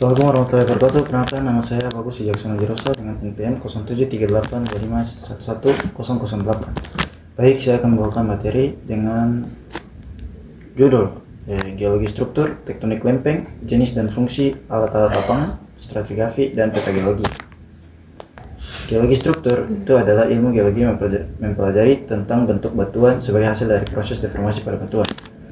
Assalamualaikum warahmatullahi wabarakatuh. Perkenalkan, nama saya Bagus Wijaksono Jiroso dengan NPM 073825111008. Baik, saya akan membawakan materi dengan judul Geologi Struktur, Tektonik Lempeng, Jenis dan Fungsi Alat-alat Lapangan, Stratigrafi, dan Peta Geologi. Geologi struktur itu adalah ilmu geologi mempelajari tentang bentuk batuan sebagai hasil dari proses deformasi pada batuan.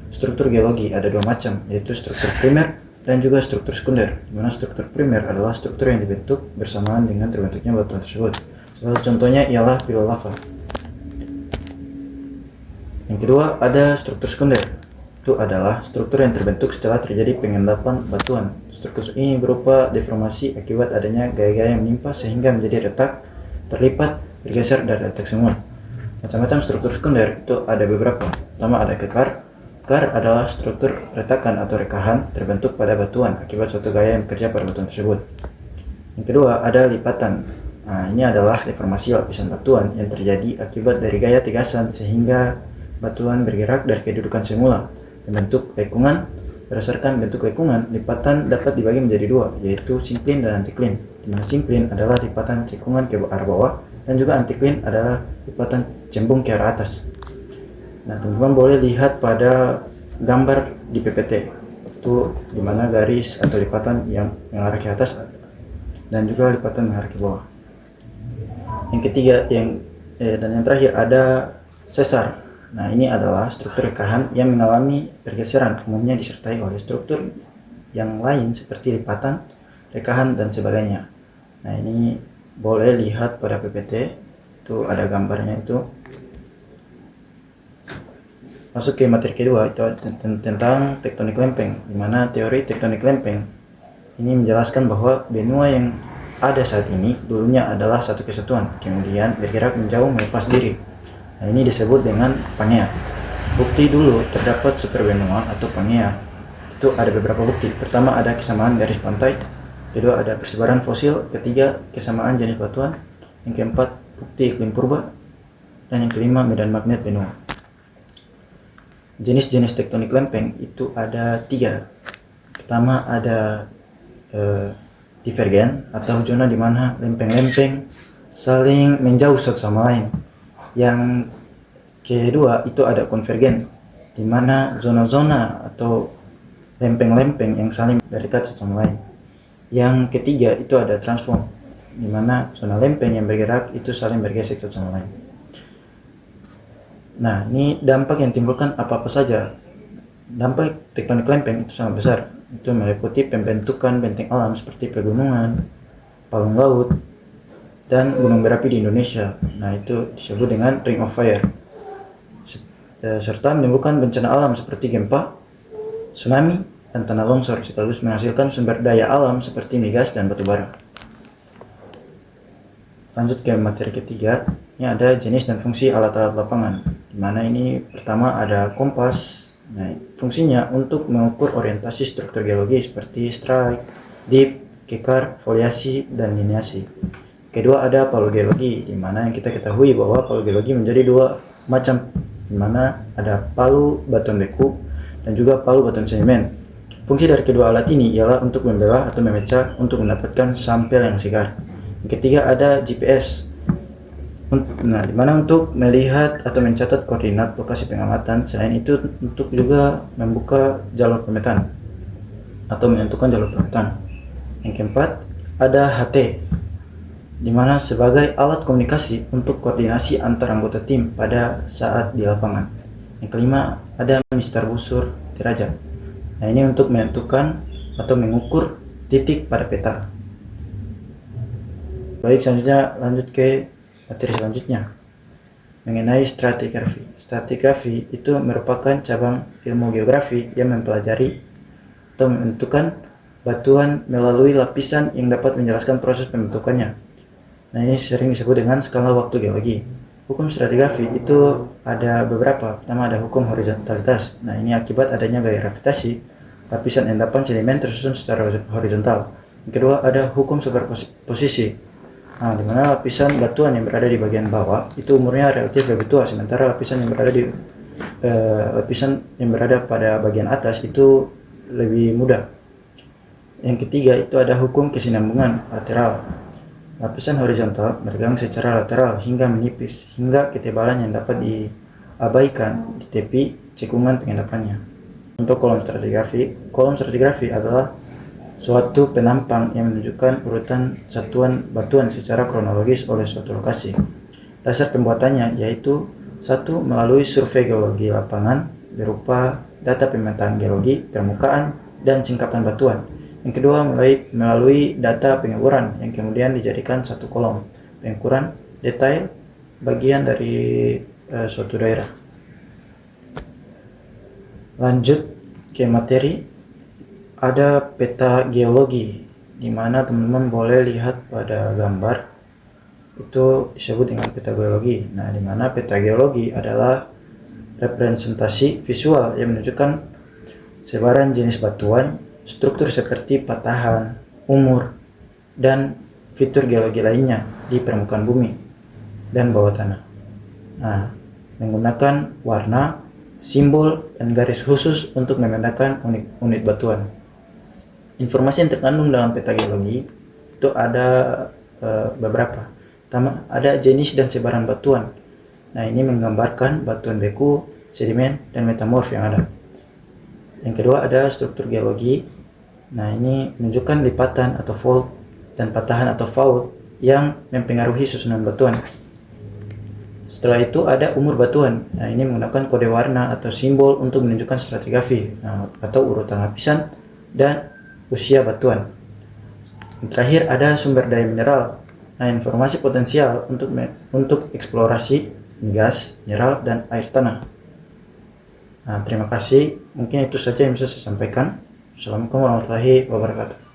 Struktur geologi ada dua macam, yaitu struktur primer dan juga struktur sekunder, di mana struktur primer adalah struktur yang dibentuk bersamaan dengan terbentuknya batuan tersebut. Salah contohnya ialah pilar lava. Yang kedua ada struktur sekunder. Itu adalah struktur yang terbentuk setelah terjadi pengendapan batuan. Struktur ini berupa deformasi akibat adanya gaya-gaya yang menimpa sehingga menjadi retak, terlipat, bergeser, dan retak semua. Macam-macam struktur sekunder itu ada beberapa. Pertama ada kekar. Kekar adalah struktur retakan atau rekahan terbentuk pada batuan akibat suatu gaya yang bekerja pada batuan tersebut. Yang kedua ada lipatan. Ini adalah deformasi lapisan batuan yang terjadi akibat dari gaya tigasan sehingga batuan bergerak dari kedudukan semula. Bentuk lekungan. Berdasarkan bentuk lekungan, lipatan dapat dibagi menjadi dua, yaitu sinklin dan antiklin. Di mana sinklin adalah lipatan cekungan ke arah bawah dan juga antiklin adalah lipatan cembung ke arah atas. Nah, teman-teman boleh lihat pada gambar di PPT itu di mana garis atau lipatan yang mengarah ke atas dan juga lipatan mengarah ke bawah. Yang ketiga dan yang terakhir ada sesar. Nah, ini adalah struktur rekahan yang mengalami pergeseran, umumnya disertai oleh struktur yang lain seperti lipatan, rekahan, dan sebagainya. Nah, ini boleh lihat pada PPT, itu ada gambarnya itu. Masuk ke materi kedua, itu tentang tektonik lempeng, di mana teori tektonik lempeng ini menjelaskan bahwa benua yang ada saat ini dulunya adalah satu kesatuan, kemudian bergerak menjauh melepas diri. Nah, ini disebut dengan Pangea. Bukti dulu terdapat superbenua atau Pangea. Itu ada beberapa bukti. Pertama ada kesamaan garis pantai, kedua ada persebaran fosil, ketiga kesamaan jenis batuan, yang keempat bukti iklim purba, dan yang kelima medan magnet benua. Jenis-jenis tektonik lempeng itu ada 3. Pertama ada divergen atau zona di mana lempeng-lempeng saling menjauh satu sama lain. Yang kedua itu ada konvergen, di mana zona-zona atau lempeng-lempeng yang saling berdekat satu sama lain. Yang ketiga itu ada transform, di mana zona lempeng yang bergerak itu saling bergeser satu sama lain. Nah, ini dampak yang timbulkan apa-apa saja. Dampak tektonik lempeng itu sangat besar. Itu meliputi pembentukan benteng alam seperti pegunungan, palung laut, dan gunung berapi di Indonesia. Nah, itu disebut dengan Ring of Fire. Serta menimbulkan bencana alam seperti gempa, tsunami, dan tanah longsor, sekaligus menghasilkan sumber daya alam seperti migas dan batu bara. Lanjut ke materi ketiga, ini ada jenis dan fungsi alat-alat lapangan. Di mana ini pertama ada kompas. Nah, fungsinya untuk mengukur orientasi struktur geologi seperti strike, dip, kekar, foliasi, dan lineasi. Kedua ada paleogeologi, di mana yang kita ketahui bahwa paleogeologi menjadi dua macam, di mana ada palu batuan beku dan juga palu batuan sedimen. Fungsi dari kedua alat ini ialah untuk membelah atau memecah untuk mendapatkan sampel yang segar. Yang ketiga ada GPS. Nah, di mana untuk melihat atau mencatat koordinat lokasi pengamatan. Selain itu untuk juga membuka jalur pemetaan atau menentukan jalur pemetaan. Yang keempat ada HT, di mana sebagai alat komunikasi untuk koordinasi antar anggota tim pada saat di lapangan. Yang kelima ada mistar busur derajat. Nah, ini untuk menentukan atau mengukur titik pada peta. Baik, selanjutnya lanjut ke materi selanjutnya mengenai stratigrafi. Stratigrafi itu merupakan cabang ilmu geografi yang mempelajari atau menentukan batuan melalui lapisan yang dapat menjelaskan proses pembentukannya. Nah, ini sering disebut dengan skala waktu geologi. Hukum stratigrafi itu ada beberapa. Pertama ada hukum horizontalitas. Nah, ini akibat adanya gaya gravitasi, lapisan endapan sedimen tersusun secara horizontal. Yang kedua ada hukum superposisi. Nah, di mana lapisan batuan yang berada di bagian bawah itu umurnya relatif lebih tua, sementara lapisan yang berada pada bagian atas itu lebih muda. Yang ketiga itu ada hukum kesinambungan lateral. Lapisan horizontal bergerak secara lateral hingga menipis, hingga ketebalan yang dapat diabaikan di tepi cekungan pengendapannya. Untuk kolom stratigrafi adalah suatu penampang yang menunjukkan urutan satuan batuan secara kronologis oleh suatu lokasi. Dasar pembuatannya yaitu satu, melalui survei geologi lapangan berupa data pemetaan geologi, permukaan, dan singkapan batuan. Yang kedua, melalui data pengukuran yang kemudian dijadikan satu kolom pengukuran detail bagian dari suatu daerah. Lanjut ke materi, ada peta geologi, di mana teman-teman boleh lihat pada gambar itu disebut dengan peta geologi. Nah, di mana peta geologi adalah representasi visual yang menunjukkan sebaran jenis batuan, struktur seperti patahan, umur, dan fitur geologi lainnya di permukaan bumi dan bawah tanah. Nah, menggunakan warna, simbol, dan garis khusus untuk membedakan unit batuan. Informasi yang terkandung dalam peta geologi itu ada beberapa. Pertama, ada jenis dan sebaran batuan. Nah, ini menggambarkan batuan beku, sedimen, dan metamorf yang ada. Yang kedua, ada struktur geologi. Nah, ini menunjukkan lipatan atau fault dan patahan atau fault yang mempengaruhi susunan batuan. Setelah itu ada umur batuan. Nah, ini menggunakan kode warna atau simbol untuk menunjukkan stratigrafi atau urutan lapisan dan usia batuan. Yang terakhir ada sumber daya mineral. Nah, informasi potensial untuk eksplorasi gas, mineral, dan air tanah. Nah, terima kasih. Mungkin itu saja yang bisa saya sampaikan. Assalamualaikum warahmatullahi wabarakatuh.